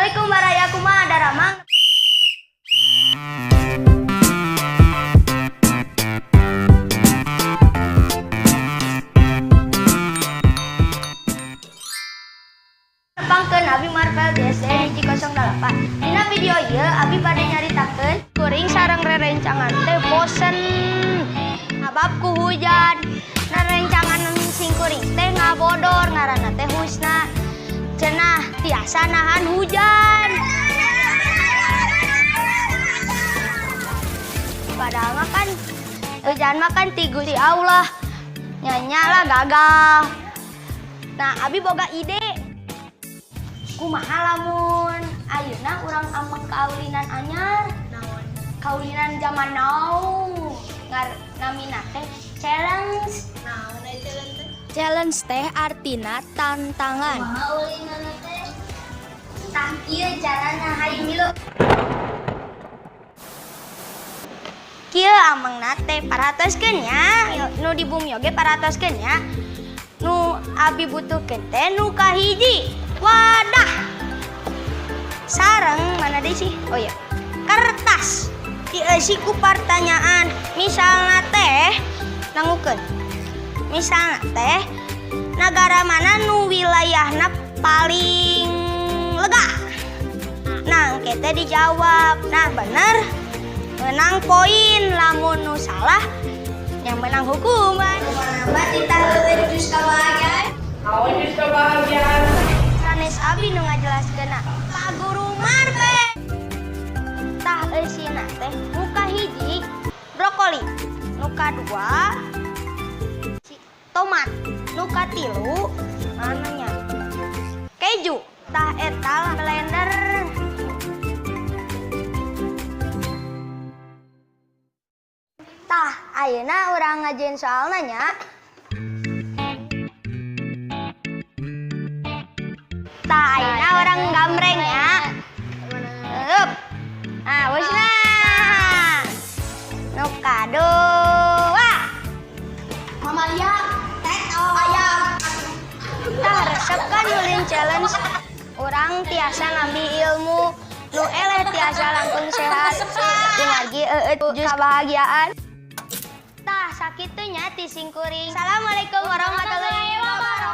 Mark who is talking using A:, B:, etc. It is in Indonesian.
A: Assalamualaikum warahmatullahi wabarakatuh. Pangkeun Abi Marvel DC hiji 08. Dina video ieu Abi pada nyaritakeun kuring sareng rerencangan teh bosen. Sabab ku hujan. Rerencangan sing kuring teh ngabodor ngaranna teh Husna. Cenah tiasa nahan hujan. Padahal mah kan hujan mah kan ti Gusti Allah. Nyanya lah gagal. Nah, Abi boga ide. Kumaha lamun ayeuna urang ameng kaulinan anyar? Naon? Kaulinan zaman now. Namina teh challenge. Naon challenge teh? Challenge teh artina tantangan. Kumaha ulinan teh? Tah ieu carana hayang milu. Kieu amengna teh paratoskeun nya. Nu di bumi oge paratoskeun nya. Nu Abi butuhkeun teh nu kahiji. Wadah sareng mana deh sih? Oh ya, kertas diisi ku pertanyaan. Misalnya teh nangukeun. Misalnya teh negara mana nu wilayahna paling lega? Nah, kita dijawab. Nah, bener menang poin. Lamun nu salah yang menang hukuman. Kumaha titah leuweung jus kabahagiaan?
B: Naon jus kabahagiaan?
A: Sanes Abi nu ngajelaskeunna Pak Guru Marvel. Tah eusina teh nu kahiji brokoli, nu kadua tomat, nu katilu namanya keju. Tah eta blender. Tah ayeuna urang ngajeun soalna nya. Tah ayeuna urang gambreng ya. Up. Ah, wusna. Nu kadua. Mamalia, ayam. Tah resep kan ulin challenge. Urang tiasa ngambil ilmu. Nu eleh tiasa langkung sehat. Dumargi jus kebahagiaan. Tah sakitunya ti singkuring. Assalamualaikum warahmatullahi wabarakatuh.